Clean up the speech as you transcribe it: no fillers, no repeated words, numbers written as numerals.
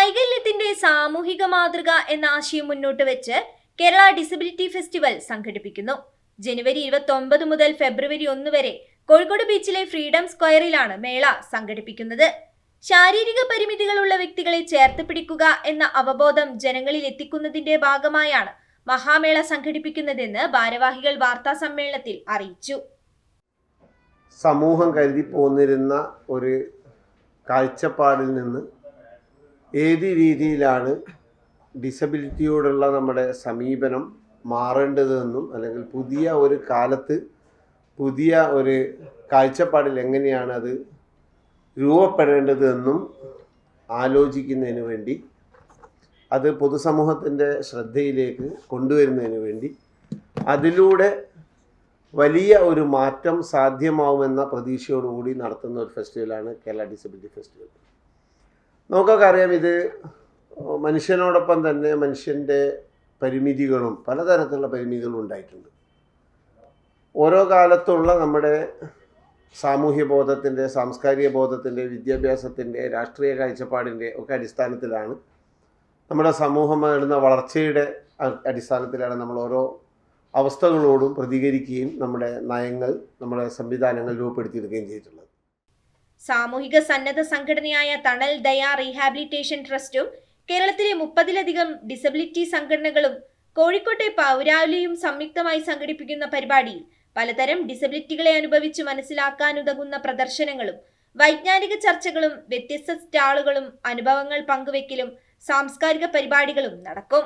വൈകല്യത്തിന്റെ സാമൂഹിക മാതൃക എന്ന ആശയം മുന്നോട്ട് വെച്ച് കേരള ഡിസബിലിറ്റി ഫെസ്റ്റിവൽ സംഘടിപ്പിക്കുന്നു. ജനുവരി 29 മുതൽ ഫെബ്രുവരി 1 വരെ കോഴിക്കോട് ബീച്ചിലെ ഫ്രീഡം സ്ക്വയറിലാണ് മേള സംഘടിപ്പിക്കുന്നത്. ശാരീരിക പരിമിതികളുള്ള വ്യക്തികളെ ചേർത്ത് പിടിക്കുക എന്ന അവബോധം ജനങ്ങളിൽ എത്തിക്കുന്നതിന്റെ ഭാഗമായാണ് മഹാമേള സംഘടിപ്പിക്കുന്നതെന്ന് ഭാരവാഹികൾ വാർത്താ സമ്മേളനത്തിൽ അറിയിച്ചു. സമൂഹം കരുതി പോന്നിരുന്ന ഒരു കാഴ്ചപ്പാടിൽ നിന്ന് ഏത് രീതിയിലാണ് ഡിസബിലിറ്റിയോടുള്ള നമ്മുടെ സമീപനം മാറേണ്ടതെന്നും അല്ലെങ്കിൽ പുതിയ ഒരു കാലത്ത് പുതിയ ഒരു കാഴ്ചപ്പാടിൽ എങ്ങനെയാണ് അത് രൂപപ്പെടേണ്ടതെന്നും ആലോചിക്കുന്നതിന് വേണ്ടി, അത് പൊതുസമൂഹത്തിൻ്റെ ശ്രദ്ധയിലേക്ക് കൊണ്ടുവരുന്നതിന് വേണ്ടി, അതിലൂടെ വലിയ ഒരു മാറ്റം സാധ്യമാവുമെന്ന പ്രതീക്ഷയോടുകൂടി നടത്തുന്ന ഒരു ഫെസ്റ്റിവലാണ് കേരള ഡിസബിലിറ്റി ഫെസ്റ്റിവൽ. നമുക്കൊക്കെ അറിയാം, ഇത് മനുഷ്യനോടൊപ്പം തന്നെ മനുഷ്യൻ്റെ പരിമിതികളും പലതരത്തിലുള്ള പരിമിതികളും ഉണ്ടായിട്ടുണ്ട്. ഓരോ കാലത്തുള്ള നമ്മുടെ സാമൂഹ്യ ബോധത്തിൻ്റെ, സാംസ്കാരിക ബോധത്തിൻ്റെ, വിദ്യാഭ്യാസത്തിൻ്റെ, രാഷ്ട്രീയ കാഴ്ചപ്പാടിൻ്റെ ഒക്കെ അടിസ്ഥാനത്തിലാണ്, നമ്മുടെ സമൂഹം നേടുന്ന വളർച്ചയുടെ അടിസ്ഥാനത്തിലാണ് നമ്മൾ ഓരോ അവസ്ഥകളോടും പ്രതികരിക്കുകയും നമ്മുടെ നയങ്ങൾ, നമ്മുടെ സംവിധാനങ്ങൾ രൂപപ്പെടുത്തിയെടുക്കുകയും ചെയ്തിട്ടുള്ളത്. സാമൂഹിക സന്നദ്ധ സംഘടനയായ തണൽ ദയ റീഹാബിലിറ്റേഷൻ ട്രസ്റ്റും കേരളത്തിലെ 30-ലധികം ഡിസബിലിറ്റി സംഘടനകളും കോഴിക്കോട്ടെ പൗരാവലിയും സംയുക്തമായി സംഘടിപ്പിക്കുന്ന പരിപാടിയിൽ പലതരം ഡിസബിലിറ്റികളെ അനുഭവിച്ച് മനസ്സിലാക്കാനുതകുന്ന പ്രദർശനങ്ങളും വൈജ്ഞാനിക ചർച്ചകളും വ്യത്യസ്ത സ്റ്റാളുകളും അനുഭവങ്ങൾ പങ്കുവെക്കലും സാംസ്കാരിക പരിപാടികളും നടക്കും.